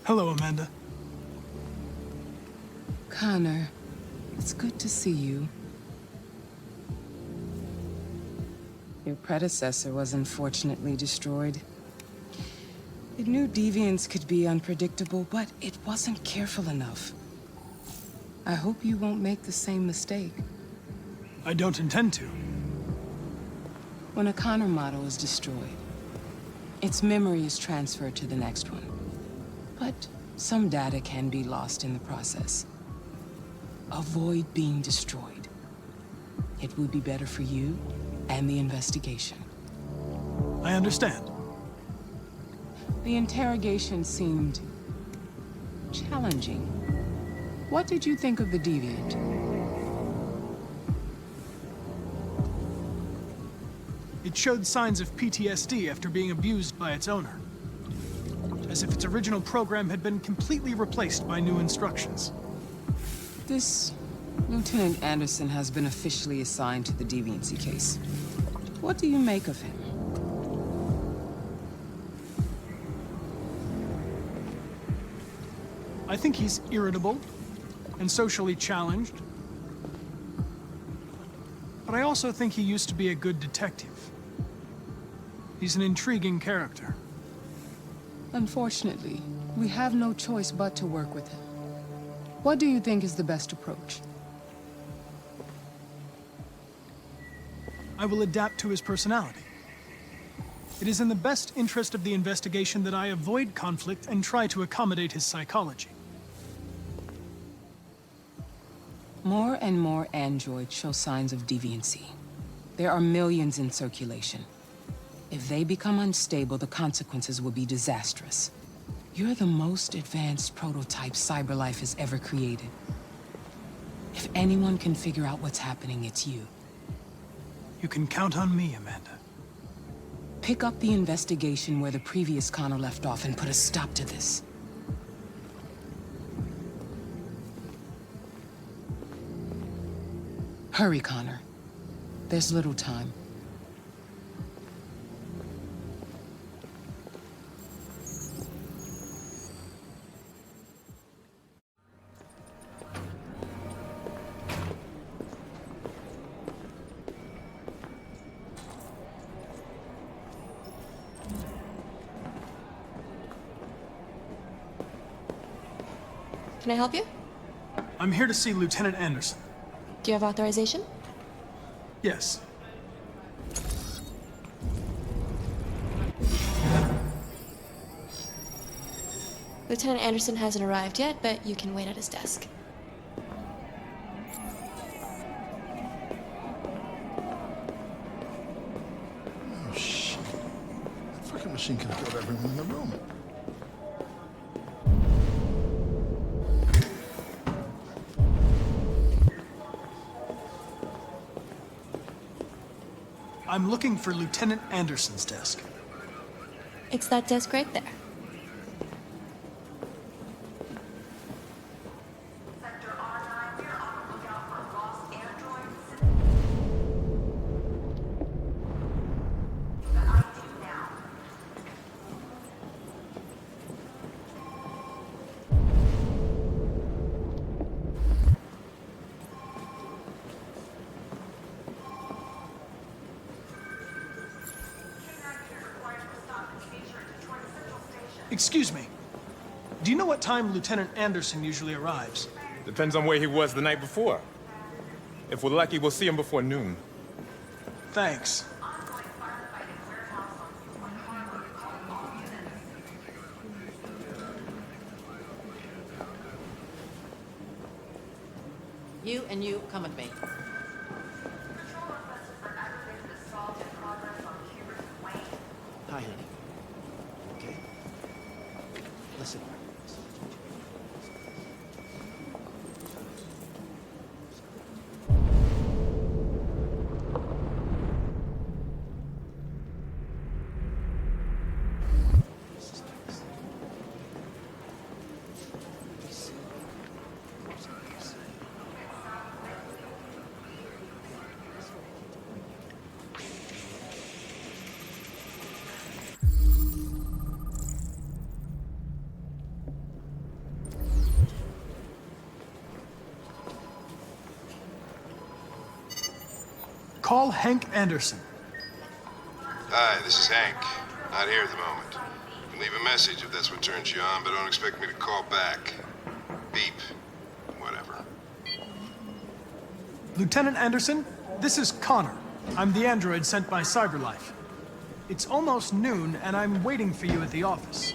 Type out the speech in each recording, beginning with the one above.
Hello, Amanda. Connor, it's good to see you. Your predecessor was unfortunately destroyed. It knew deviants could be unpredictable, but it wasn't careful enough. I hope you won't make the same mistake. I don't intend to. When a Connor model is destroyed, its memory is transferred to the next one. But some data can be lost in the process. Avoid being destroyed. It would be better for you and the investigation. I understand. The interrogation seemed challenging. What did you think of the deviant? It showed signs of PTSD after being abused by its owner. As if its original program had been completely replaced by new instructions. This Lieutenant Anderson has been officially assigned to the deviancy case. What do you make of him? I think he's irritable and socially challenged. But I also think he used to be a good detective. He's an intriguing character. Unfortunately, we have no choice but to work with him. What do you think is the best approach? I will adapt to his personality. It is in the best interest of the investigation that I avoid conflict and try to accommodate his psychology. More and more androids show signs of deviancy. There are millions in circulation. If they become unstable, the consequences will be disastrous. You're the most advanced prototype cyberlife has ever created. If anyone can figure out what's happening, it's you. You can count on me, Amanda. Pick up the investigation where the previous Connor left off and put a stop to this. Hurry, Connor. There's little time. Can I help you? I'm here to see Lieutenant Anderson. Do you have authorization? Yes. Lieutenant Anderson hasn't arrived yet, but you can wait at his desk. Oh, shit. That fucking machine could have killed everyone in the room. I'm looking for Lieutenant Anderson's desk. It's that desk right there. Sector R9, we're on the lookout for a lost android. The ID now. Excuse me. Do you know what time Lieutenant Anderson usually arrives? Depends on where he was the night before. If we're lucky, we'll see him before noon. Thanks. You and you come with me. Hi, honey. Okay? Listen. Call Hank Anderson. Hi, this is Hank. Not here at the moment. You can leave a message if that's what turns you on, but don't expect me to call back. Beep. Whatever. Lieutenant Anderson, this is Connor. I'm the android sent by CyberLife. It's almost noon, and I'm waiting for you at the office.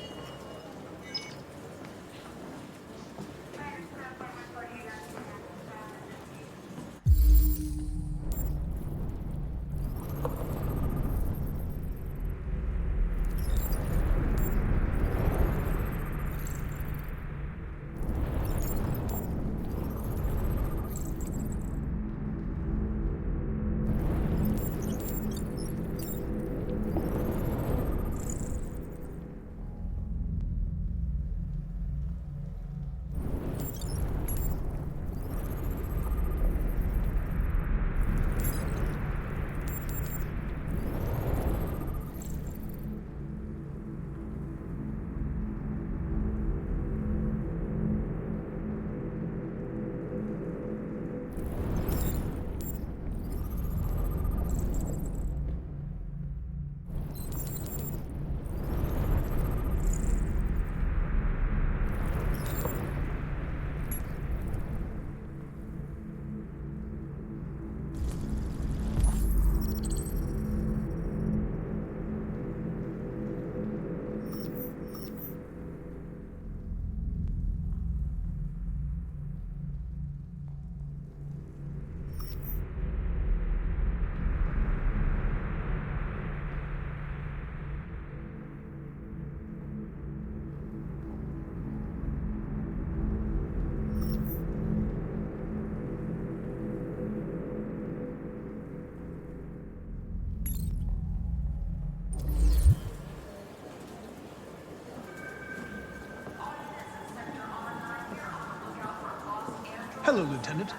Hello, Lieutenant.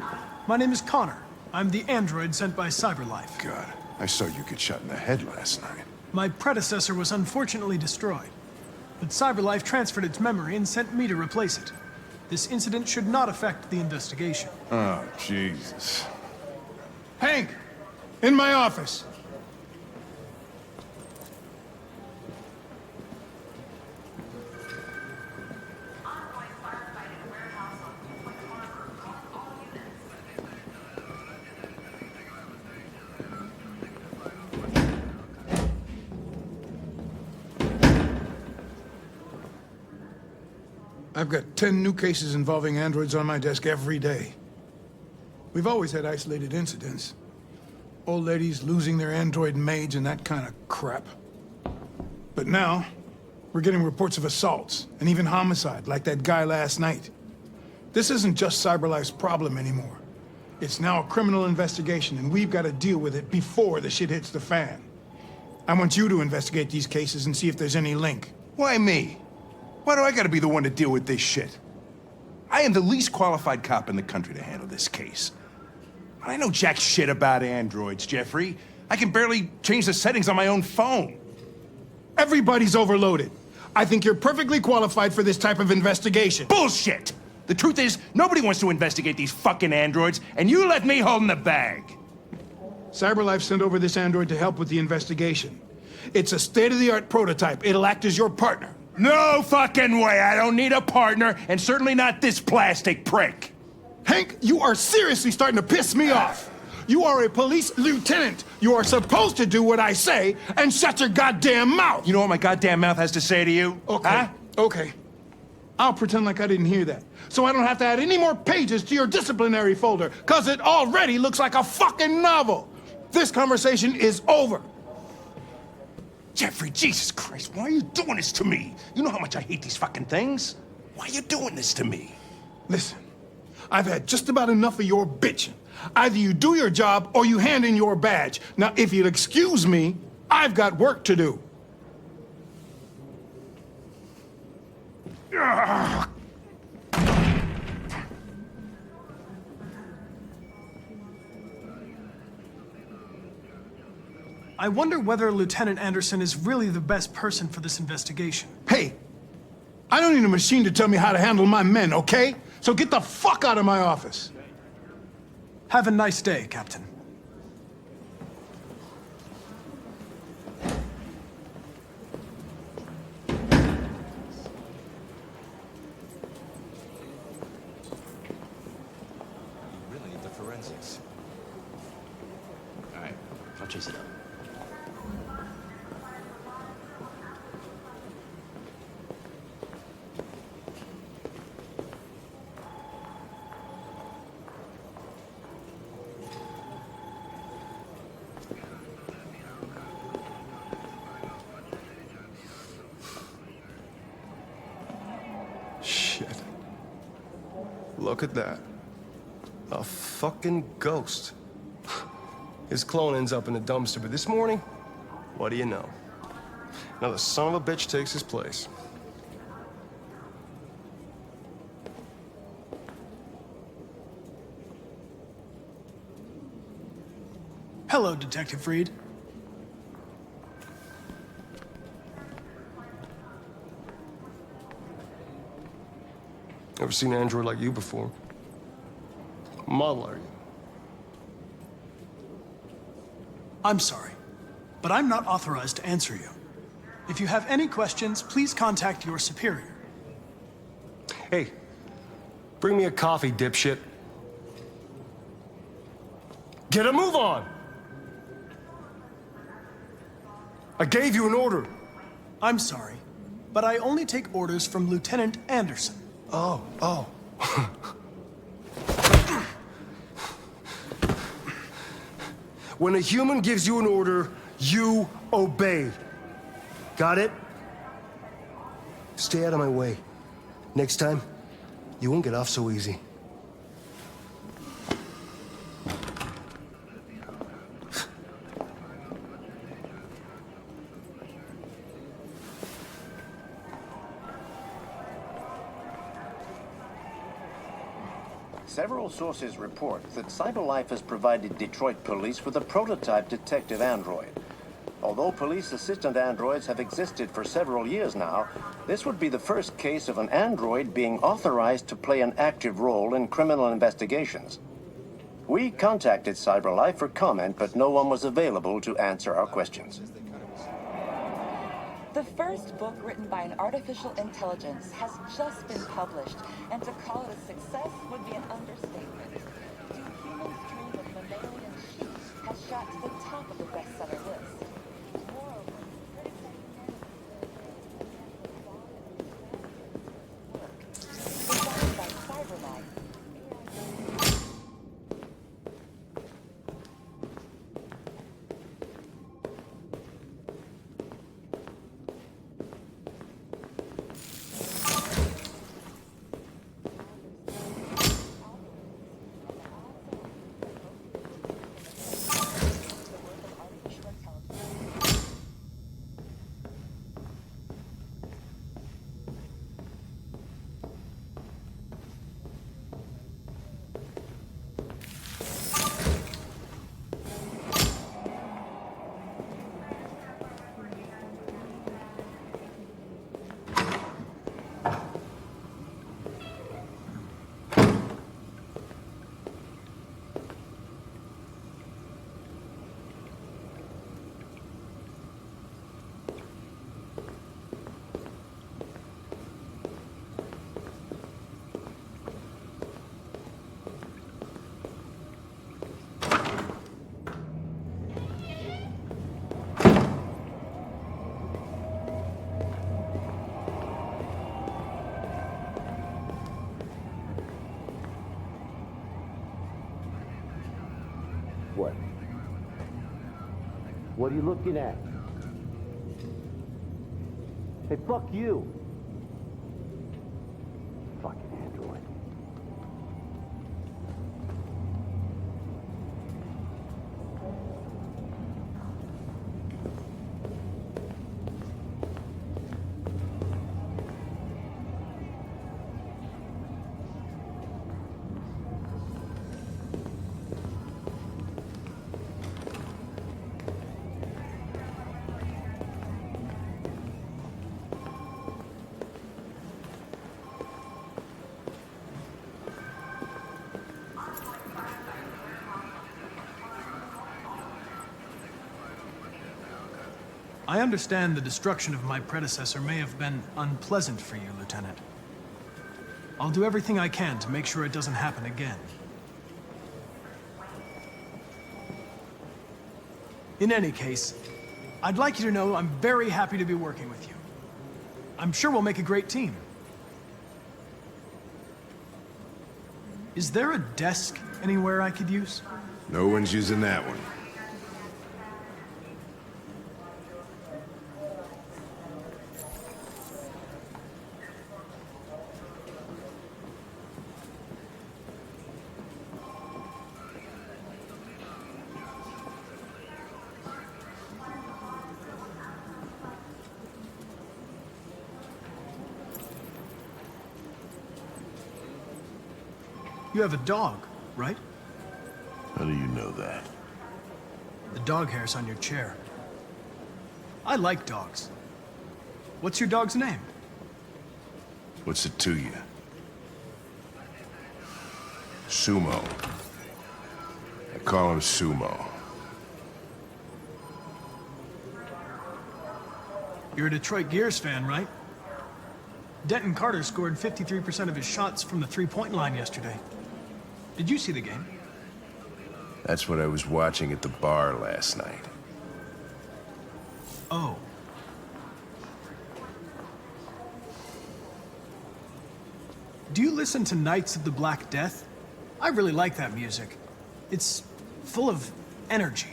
My name is Connor. I'm the android sent by CyberLife. God, I saw you get shot in the head last night. My predecessor was unfortunately destroyed, but CyberLife transferred its memory and sent me to replace it. This incident should not affect the investigation. Oh, Jesus. Hank! In my office! I've got 10 new cases involving androids on my desk every day. We've always had isolated incidents. Old ladies losing their android maids and that kind of crap. But now, we're getting reports of assaults and even homicide, like that guy last night. This isn't just CyberLife's problem anymore. It's now a criminal investigation, and we've got to deal with it before the shit hits the fan. I want you to investigate these cases and see if there's any link. Why me? Why do I gotta be the one to deal with this shit? I am the least qualified cop in the country to handle this case. I know jack shit about androids, Jeffrey. I can barely change the settings on my own phone. Everybody's overloaded. I think you're perfectly qualified for this type of investigation. Bullshit! The truth is, nobody wants to investigate these fucking androids, and you left me holding the bag. CyberLife sent over this android to help with the investigation. It's a state-of-the-art prototype. It'll act as your partner. No fucking way! I don't need a partner, and certainly not this plastic prick. Hank, you are seriously starting to piss me off. You are a police lieutenant. You are supposed to do what I say and shut your goddamn mouth. You know what my goddamn mouth has to say to you? Okay, Huh? okay. I'll pretend like I didn't hear that, so I don't have to add any more pages to your disciplinary folder, because it already looks like a fucking novel. This conversation is over. Jeffrey, Jesus Christ, why are you doing this to me? You know how much I hate these fucking things. Why are you doing this to me? Listen, I've had just about enough of your bitching. Either you do your job or you hand in your badge. Now, if you'll excuse me, I've got work to do. I wonder whether Lieutenant Anderson is really the best person for this investigation. Hey, I don't need a machine to tell me how to handle my men, okay? So get the fuck out of my office. Have a nice day, Captain. forensics. All right, I'll chase it up. Shit. Look at that. A fucking ghost. His clone ends up in the dumpster, but this morning, what do you know? Another son of a bitch takes his place. Hello, Detective Reed. Never seen an android like you before. Model, are you? I'm sorry, but I'm not authorized to answer you. If you have any questions, please contact your superior. Hey, bring me a coffee, dipshit. Get a move on! I gave you an order. I'm sorry, but I only take orders from Lieutenant Anderson. Oh. When a human gives you an order, you obey. Got it? Stay out of my way. Next time, you won't get off so easy. Several sources report that CyberLife has provided Detroit police with a prototype detective android. Although police assistant androids have existed for several years now, this would be the first case of an android being authorized to play an active role in criminal investigations. We contacted CyberLife for comment, but no one was available to answer our questions. The first book written by an artificial intelligence has just been published, and to call it a success would be an understatement. Do Humans Dream of Mammalian Sheep has shot to the top of the bestseller list. Moreover, designed by CyberLife. What? What are you looking at? Hey, fuck you! Fucking android. I understand the destruction of my predecessor may have been unpleasant for you, Lieutenant. I'll do everything I can to make sure it doesn't happen again. In any case, I'd like you to know I'm very happy to be working with you. I'm sure we'll make a great team. Is there a desk anywhere I could use? No one's using that one. You have a dog, right? How do you know that? The dog hair's on your chair. I like dogs. What's your dog's name? What's it to you? Sumo. I call him Sumo. You're a Detroit Gears fan, right? Denton Carter scored 53% of his shots from the three-point line yesterday. Did you see the game? That's what I was watching at the bar last night. Oh. Do you listen to Knights of the Black Death? I really like that music. It's full of energy.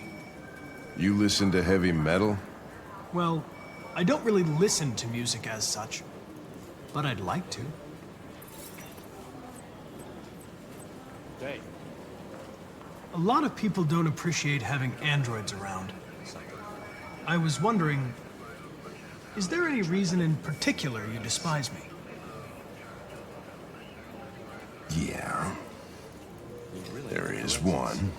You listen to heavy metal? Well, I don't really listen to music as such, but I'd like to. Hey. A lot of people don't appreciate having androids around. I was wondering, is there any reason in particular you despise me? Yeah. There is one.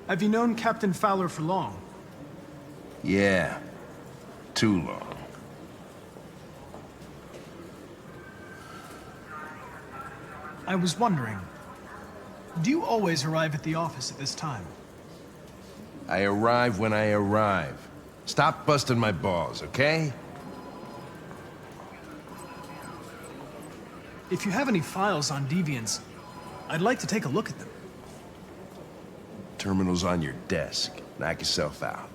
Have you known Captain Fowler for long? Yeah. Too long. I was wondering, do you always arrive at the office at this time? I arrive when I arrive. Stop busting my balls, okay? If you have any files on deviants, I'd like to take a look at them. Terminal's on your desk. Knock yourself out.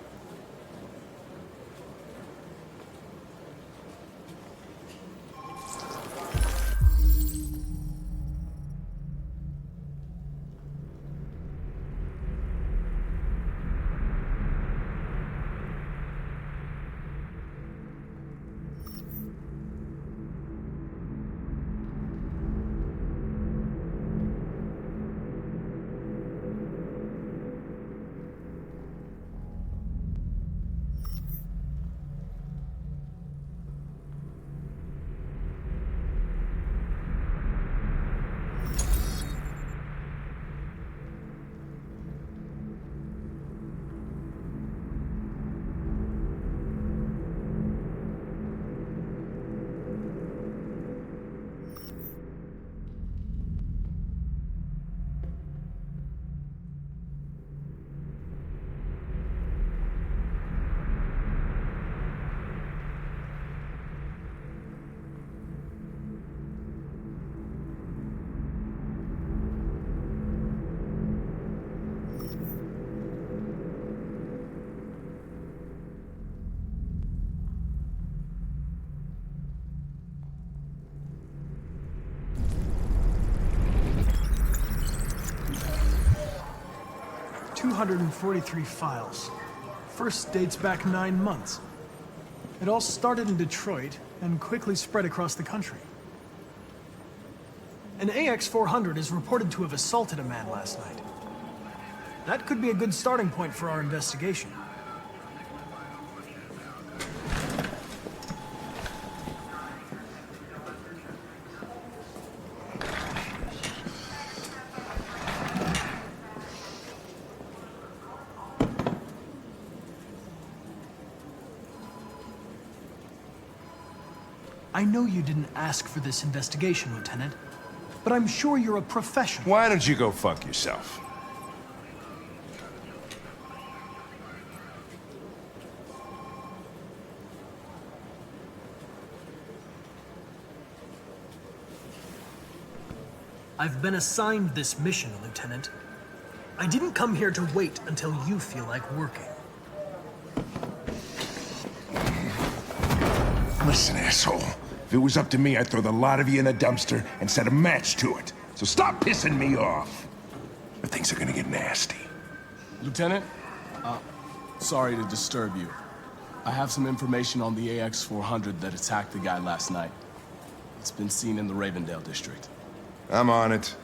$243 files. First dates back 9 months. It all started in Detroit and quickly spread across the country. An AX400 is reported to have assaulted a man last night. That could be a good starting point for our investigation. I know you didn't ask for this investigation, Lieutenant, but I'm sure you're a professional. Why don't you go fuck yourself? I've been assigned this mission, Lieutenant. I didn't come here to wait until you feel like working. Listen, asshole. If it was up to me, I'd throw the lot of you in a dumpster and set a match to it. So stop pissing me off. Or things are gonna get nasty. Lieutenant, sorry to disturb you. I have some information on the AX400 that attacked the guy last night. It's been seen in the Ravendale district. I'm on it.